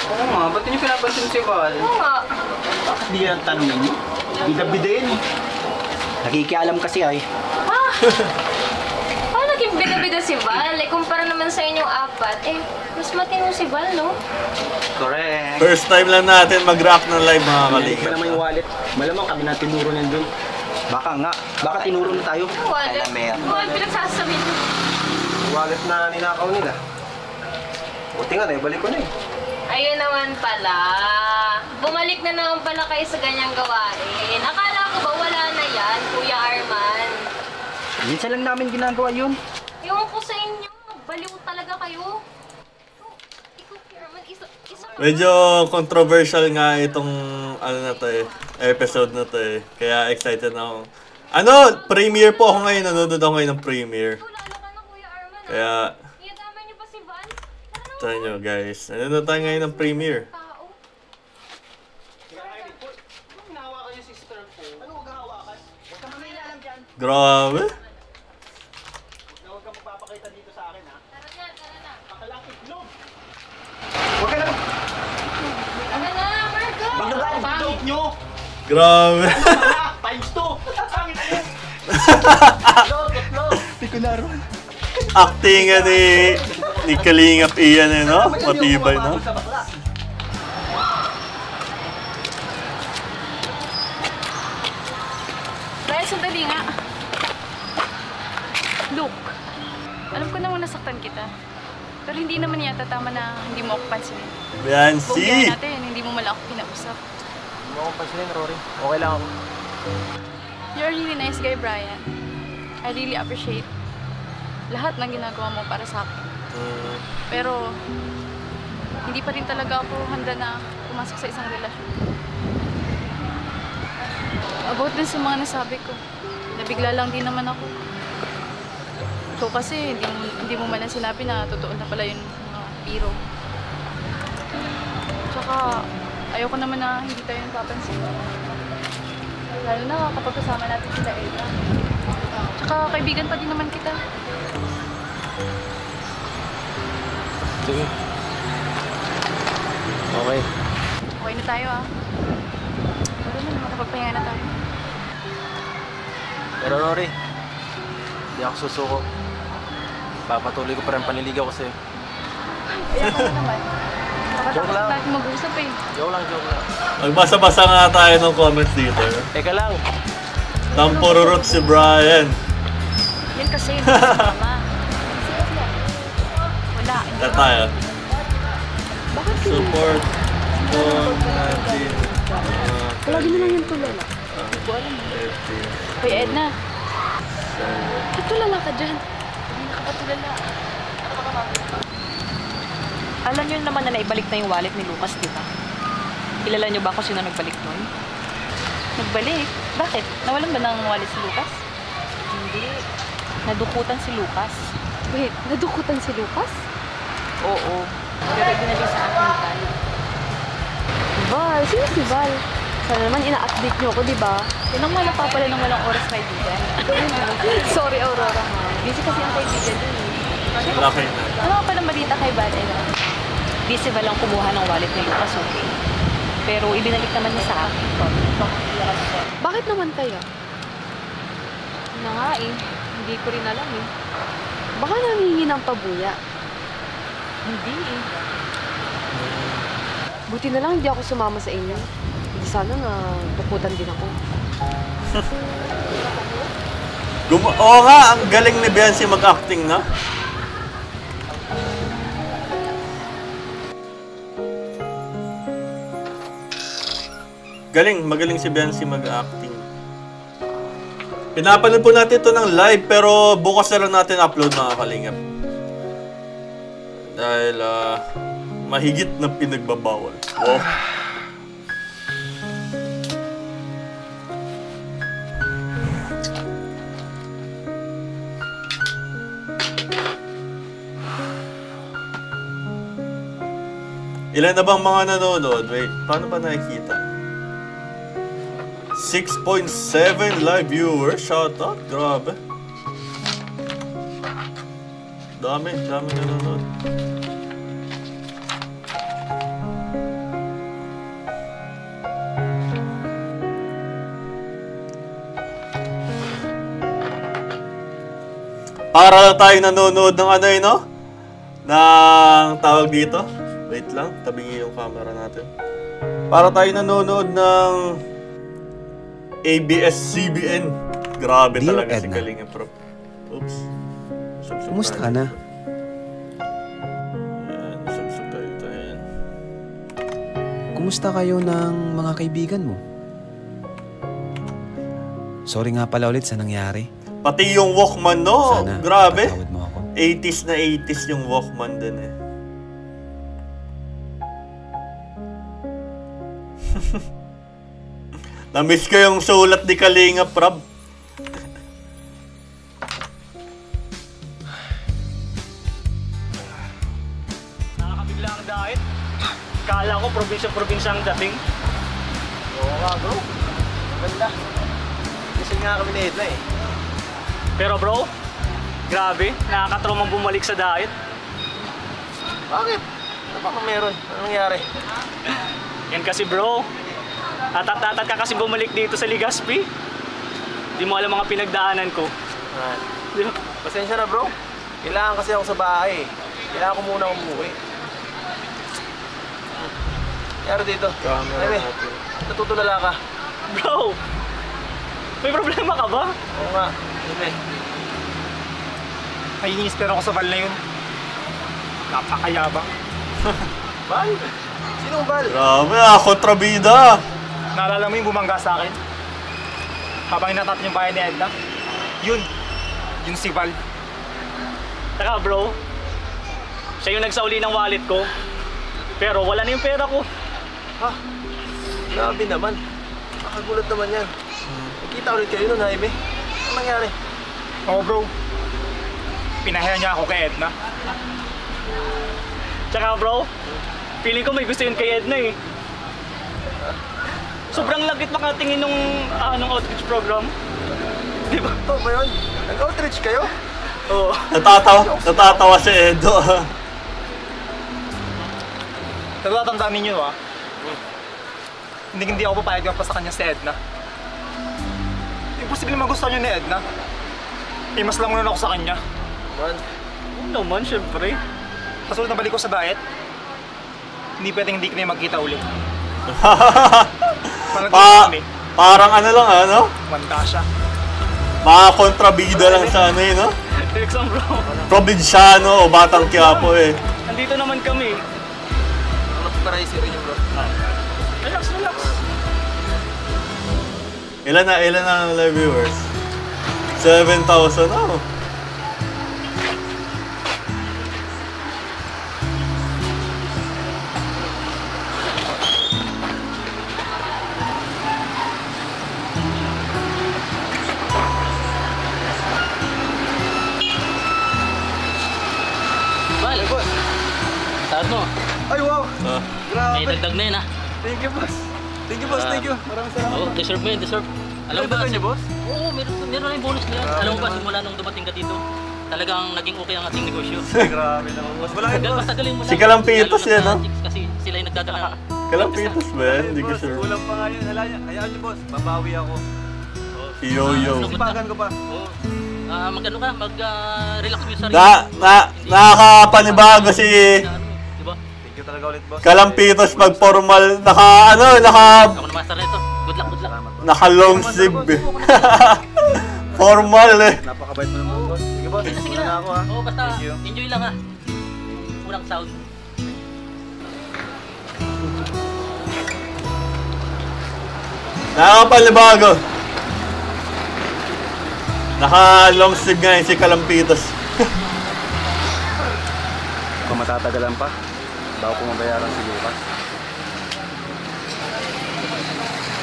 Oo nga, ba't niyo pinapansin si Val? Oo nga. Bakit di yan tanongin niyo? Bida-bida yan eh. Nakikialam kasi ay. Ah! Paano naging bida-bida si Val? Eh, kumpara naman sa inyong apat, eh, mas matino si Val, no? Correct. First time lang natin mag-react ng live mga Ba kalingap. naman yung wallet? Malamang kami na tinuro niyan dun. Baka nga. Baka tinuro na tayo. Ang wallet. Alam mo. Ang pinagsasabi niyo. Wallet na ninakaw nila. Buti nga, balik ko na eh. Ayun naman pala. Bumalik na naman pala kayo sa ganyang gawain. Akala ko ba wala na yan, Kuya Arman? Minsan lang namin ginagawa yun. Yung ko sa inyo, baliw talaga kayo. Ikaw, Kuya Arman, isa Medyo controversial nga itong ano na to eh, episode na to eh. Kaya excited na ako. Ano, premiere po ako ngayon. Nanonood ako ngayon ng premiere. Tulala ka na, Kuya Arman. Kaya, Iyadama niyo pa si Val? tayo nyo guys. Nanonood tayo ngayon ng premiere. Tao. Hinahawakan yung sister ko. Ano huwag kang hawakan? Huwag kang mangilalam dyan. Grabe. Na huwag kang magpapakita dito sa akin ha. Tara na. Bakalang itlog. Huwag ka na. Tara na, Marco. Bakalang itlog nyo. Grabe. Times 2. Pangit mo. Itlog. Hindi ko naroon. Acting nga ni Kalingap Ian eh, no? Matibay, no? Sa bakla. Dahil sandali nga. Look, alam ko namang nasaktan kita. Pero hindi naman yata tama na hindi mo ako pansinin. Biancy! Bugyan natin, hindi mo mala ako kinausap. Hindi mo akong pansinin, Rory. Okay lang ako. You're a really nice guy, Brian. I really appreciate lahat ng ginagawa mo para sa akin. Pero, hindi pa rin talaga ako handa na pumasok sa isang relasyon. About din sa mga nasabi ko, nabigla lang din naman ako. Ikaw kasi, hindi mo man lang sinabi na totoo na pala yung mga biro. Tsaka, ayoko naman na hindi tayo napapansin. Lalo na kapag kasama natin sila Ella. Tsaka, kaibigan pa din naman kita. Sige. Okay. Okay na tayo ah. Pero naman, makapagpahinga na tayo. Pero Rory, hindi ako susuko. Papatuloy ko pa rin panliligaw ko sa'yo. Kaya ako naman. Joke lang. Natin mag-usap eh. Joke lang. Magbasa-basa nga tayo ng comments dito. Teka lang. Tampururot si Brian. Yan kasi, hindi ko tama. Wala. Ito tayo. Bakit hindi? Support doon natin. Palagi na lang yung tulala. Hindi ko alam. Hoy, Edna. Ba't tulala ka dyan? Hindi nakapatulala. Alam niyo naman na naibalik na yung wallet ni Lucas, di ba? Kilala niyo ba kung sino nagbalik nun? Nagbalik? Bakit? Nawalan ba ng wallet si Lucas? Hindi. Nadukutan si Lucas. Wait, nadukutan si Lucas? Oo. Pero ibinalik sa akin ni Val. Val? Sino si Val? Sana naman ina-update niyo ako, di ba? Yan ang wala pa pala ng walang oras kaibigan. Sorry, Aurora. Busy kasi ang kaibigan dun eh. Laki na. Ano ka palang balita kay Val? Di si Val ang kumuha ng wallet ni Lucas, okay? Pero ibinalik naman niya sa akin. Bakit naman kaya? Na nga eh. Hindi ko rin alam eh. Baka nangingi ng pabuya. Hindi eh. Buti na lang hindi ako sumama sa inyo. Hindi sana na tukutan din ako. Oo nga, ang galing ni Biancy mag-acting na. Magaling si Biancy mag-acting. Pinapanood po natin ito ng live pero bukas na lang natin upload mga kalingap. Dahil mahigit na pinagbabawal. Wow. Ilan na bang mga nanonood? Wait, paano ba nakikita? 6.7 live viewers. Shout out. Grabe. Dami nanonood. Para lang tayo nanonood ng ano no? Ng tawag dito. Wait lang, tabingi yung camera natin. Para tayo nanonood ng ABS-CBN. Grabe Dear talaga si Edna. Kalinga Prab. Oops. Subsub Kumusta ka tayo. na? Ayan, subsub tayo. Ayan. Kumusta kayo ng mga kaibigan mo? Sorry nga pala ulit sa nangyari. Pati yung Walkman, no? Sana Grabe. patawad mo ako. 80s na 80s yung Walkman din eh. Na-miss ko yung sulat ni Kalinga Prab. Nakakabigla ang diet. Kala ko probinsya-probinsya ang dating. Oo nga bro. Ganda. Kasi nga kami ni Edna eh. Pero bro, grabe, nakakatromang bumalik sa diet. Bakit? Ano ba kung meron? Ano nangyari? Yan kasi bro, atatat ka kasi bumalik dito sa Legazpi. Di mo alam mga pinagdaanan ko. Ah, Di ba? pasensya na bro. Kailangan kasi ako sa bahay eh. Kailangan ko muna umuwi. Nangyari dito. Camera Eme, natin. natutulala ka. Bro, may problema ka ba? Oo nga. Eme. Naiinis pero ako sa Val na yun. Napakayabang. Bal? Sinong Bal? Grabe kontrabida. Naalala mo yung bumangga sa akin? Habang inatat yung bahay ni Edna? Yun si Val. Taka bro, siya yung nagsauli ng wallet ko. Pero wala na yung pera ko. Ha? Grabe naman. Nakagulat naman yan. Nakita ulit kayo nun, Jaime. Ano nangyari? Oo bro, pinahiya niya ako kay Edna. Tsaka bro, feeling ko may gusto yun kay Edna eh. Sobrang lagit makatingin nung outreach program. Di ba? Ito ba yun? Nag-outreach kayo? Oo. Natatawa si Edo. Natatandaan ninyo ah. Hindi ako papayag pa sa kanya si Edna. Imposible magustuhan niyo ni Edna. Mas lang muna ako sa kanya. Man, Oo naman, syempre. Kasunod na balik ko sa diet, hindi pwedeng hindi kami magkita ulit. Parang ano lang ano? Manda siya. Mga kontrabida lang sa ano no? Exam bro. Probinsyano o Batang Quiapo eh. Nandito naman kami. ano para isipin niyo bro? Relax, relax. Ilan na ang live viewers? 7,000 oh. Val, tawag mo. Ay wow! Ah. May Grabe! dagdag na yun, ha? Thank you boss! Thank you boss, thank you! Maraming salamat. Oo, deserve mo yun, deserve. Alam mo ba? Dagdagan niyo, boss? Oo, meron na yung bonus na yan. Grabe Alam mo ba, naman. simula nung dumating ka dito, talagang naging okay ang ating negosyo. Grabe naman boss. Wala kayo boss! Basta galing mo lang. Si Kalampitos Lalo na yan, sa no? chicks kasi sila yung nagdadala. Kalampitos ba yan? Hindi ko Boss, sure. kulang pa nga yun. Hayaan niyo boss, babawi ako. Si Yo-Yo. Sipagan ko pa. Oo. Mag-ano ka, mag-relax mo yung sarili. Nakakapanibago si Diba? Thank you talaga ulit boss. Kalampitos pag formal, naka Ako na master nito. Good luck, good luck. naka long sleeve eh. Formal eh. Napakabait mo naman boss. Sige boss, Sige muna na. ako ha. Oo, basta Thank you. enjoy lang ha. Unang sound. Nakakapanibago. Naka long sleeve nga yun si Kalampitos. Kung matatagalan pa, bago ko mabayaran si Lucas.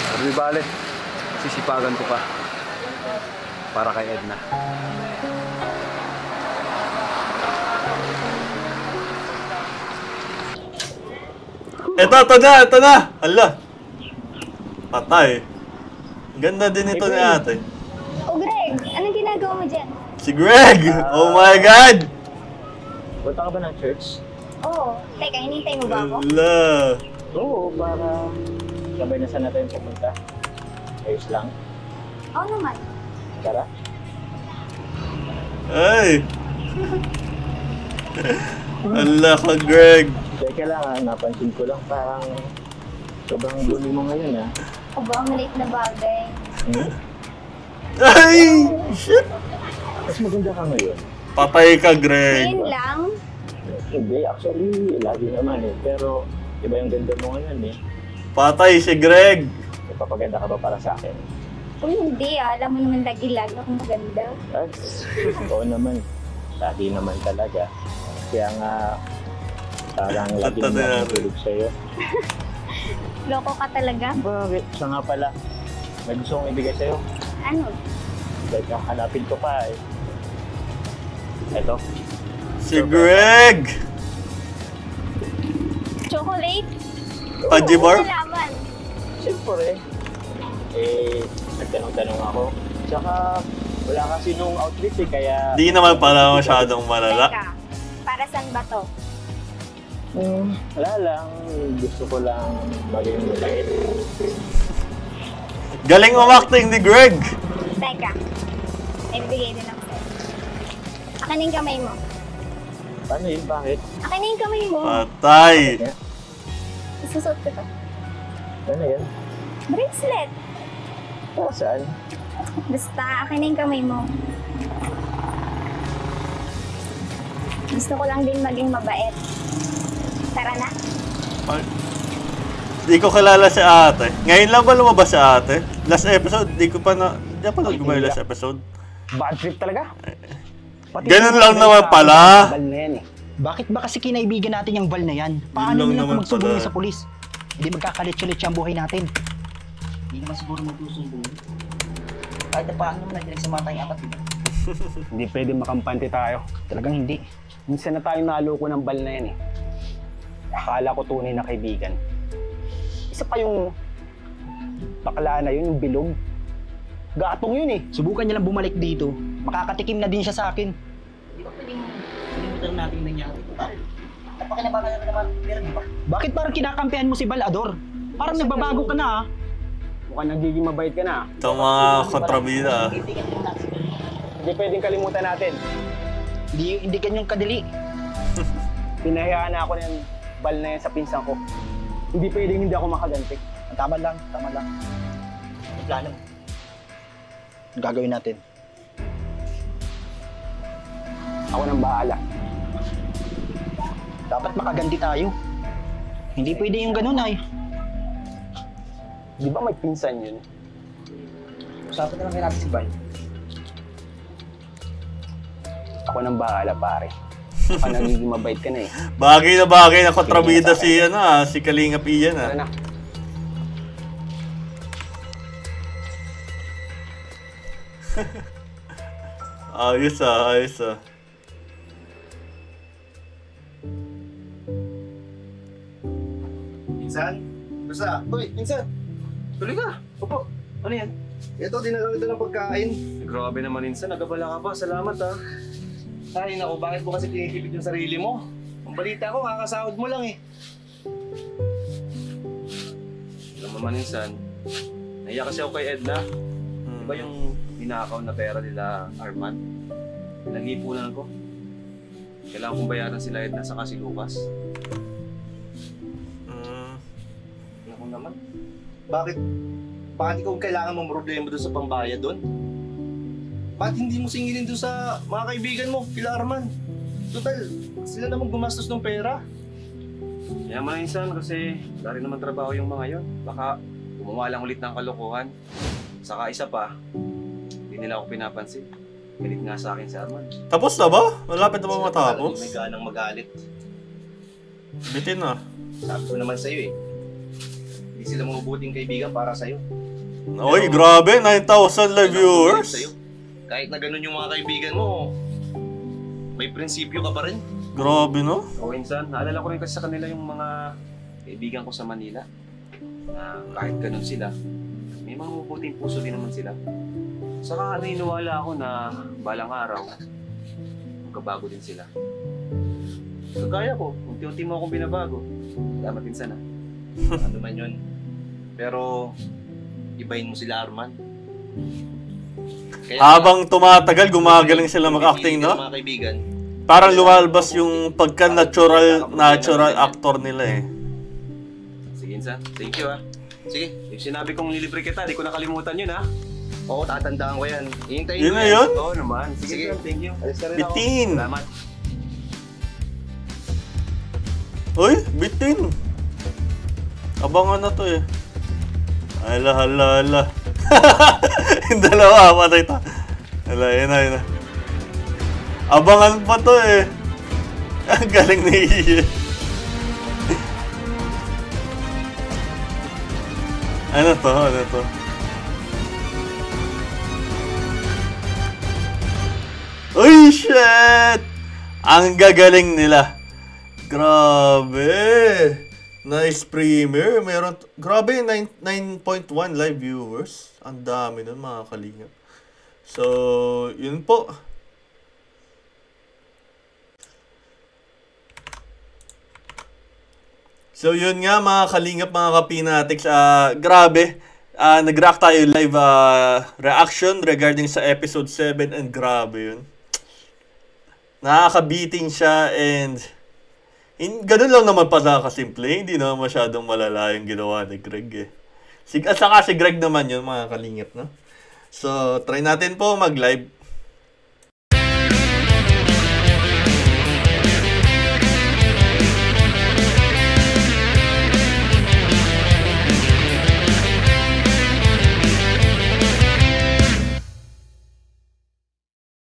Pero di bale, sisipagan ko pa. Para kay Edna. Ito na! Hala! Patay. Ganda din ito ni ate. Oh, Greg, anong ginagawa mo dyan? Si Greg! Oh my God! Punta ka ba ng church? Oo. Teka, hinintay mo ba ako? Hala! Oo, para sabay na sana tayo pupunta. Ayos lang. Oo naman. Tara. Ay! Ala ka, Greg. Teka lang napansin ko lang parang sobrang dumi mo ngayon O ba, maliit na bagay. Ay! Shit! Mas maganda ka ngayon. Patay ka, Greg. Ngayon lang. Hindi, actually, lagi naman Pero iba yung ganda mo ngayon Patay si Greg. Papaganda ka ba para sa akin? Kung hindi, alam mo naman lagi-lagi akong maganda. Oo naman. Lagi naman talaga. Kaya nga, parang lagi naman natulog sa'yo. Loko ka talaga. Bakit? Siya nga pala. May gusto kong ibigay sa'yo. Ano? Dahil hanapin ko pa Eto. Si Greg! Chocolate? Pajibar? Salaman. Siyempre. Nagtanong-tanong ako. Tsaka, wala kasi nung outfit kaya... Di naman pala masyadong malala. Teka, para saan ba to? Wala lang. Gusto ko lang maging mabait. Galing umakting ni Greg! Teka, may bigay din ako sa'yo. Akin na yung kamay mo. Paano yun? Bakit? Akin na yung kamay mo. Patay! Isusot ko to. Ano yan? Bracelet. Para saan? Basta, akin na yung kamay mo. Gusto ko lang din maging mabait. Tara na. Di ko kilala si ate. Ngayon lang ba lumabas si ate? Last episode, di ko pa na... Di pa nag-gumay last episode. Bad trip talaga? Ganun lang naman pala. Val na yan Bakit ba kasi kinaibigan natin yung Val na yan? Paano Yun lang nila naman kung magsumbong pala. sa pulis? Hindi magkakalit-sulit ang buhay natin. Hindi naman siguro magsusumbong. Kahit na paano naman nagsimata yung apat. Hindi pwede makampante tayo. Talagang hindi. Minsan na tayong naloko ng Val na yan Akala ko tunay na kaibigan. Isa pa yung bakla na yun, yung bilog. Gatong yun Subukan niya lang bumalik dito. Makakatikim na din siya sa akin. Hindi ba pwedeng kalimutan natin yung nangyari? Napakinabangan na naman. Bakit parang kinakampihan mo si Balador? Parang nagbabago ka na Mukhang nagiging mabait ka na Ito mga kontrabida. Hindi pwedeng kalimutan natin. Hindi ganyang kadali. Pinahiyaan na ako ng Val na yan sa pinsan ko. Hindi pwedeng hindi ako makaganti. Tama lang. Ang plano mo. Ang gagawin natin. Ako nang bahala. Dapat makaganti tayo. Hindi pwede yung ganun Di ba may pinsan yun? Usapan na lang kayo natin si Val. Ako nang bahala, pare. Baka nagiging mabait ka na Bagay na bagay na kontrabida si Kalingap Ian Tara na. Ayos ayos Minsan? Basta? Uy, minsan! Tuloy ka! Opo. Ano yan? Ito, dinala kita ng pagkain. Grabe naman Insan, nagabala ka pa. Salamat Ay, naku, bakit mo kasi tinitipid yung sarili mo? Ang balita ko, kakasahod mo lang Alam mo naman Insan, naiyak kasi ako kay Edna. Diba yung ninakaw na pera nila Arman? Pinag-iipunan ko. Kailangan kong bayaran sila Edna saka si Lucas. Naku naman. Bakit ikaw kailangan mong problema doon sa pambayad doon? Bakit hindi mo singilin doon sa mga kaibigan mo, kila Arman? Total, sila naman gumastos ng pera. Kaya man Insan kasi dari naman trabaho yung mga yon. Baka gumawa lang ulit ng kalokohan. Saka isa pa, hindi nila ako pinapansin. Galit nga sa akin si Arman. Tapos na ba? Malapit na ba matapos? May ganang magalit. Bitin na. Sabi ko naman sa'yo hindi sila mabubuting kaibigan para sa'yo. Oy, grabe! 9,000 live viewers! Kahit na ganun yung mga kaibigan mo, may prinsipyo ka pa rin. Grabe, no? O Insan, naalala ko rin kasi sa kanila yung mga kaibigan ko sa Manila. Na kahit ganun sila, may mga mabuting puso din naman sila. Saka naniniwala ako na balang araw, magkabago din sila. Kagaya ko, unti-unti mo akong binabago. Salamat Insan Ano man yun. Pero, ibahin mo sila Arman. Habang tumatagal, gumagaling sila mag-acting, no? Mga kaibigan. Parang lumalabas yung pagka-natural actor nila eh. Sige, Insan. Thank you, ha. Sige. Yung sinabi kong lilibre kita, di ko nakalimutan yun, ha. Oo, tatandaan ko yan. Ihintayin Yun ko na yun? Oo naman. Sige, Insan. Thank you. Alis ka rin ako. Bitin! Salamat. Uy, bitin! Abangan na to eh. Ala, hala, hala. Yung dalawa, patay ta. Ala, yun na. Abangan pa to eh. Ang galing ni Iye. Ano to? Uy, shit! Ang gagaling nila. Grabe! Nice premiere. Grabe, 9.1 live viewers. Ang dami nun, mga kalingap. So, yun po. So, yun nga, mga kalingap, mga kapinatics. Grabe. Nag-react tayo live reaction regarding sa episode 7 and grabe yun. Nakaka-beating siya and ganun lang naman pala kasimple. Hindi naman masyadong malala yung ginawa ni Greg eh. At saka si Greg naman yun, mga kalingap, no? So, try natin po mag-live.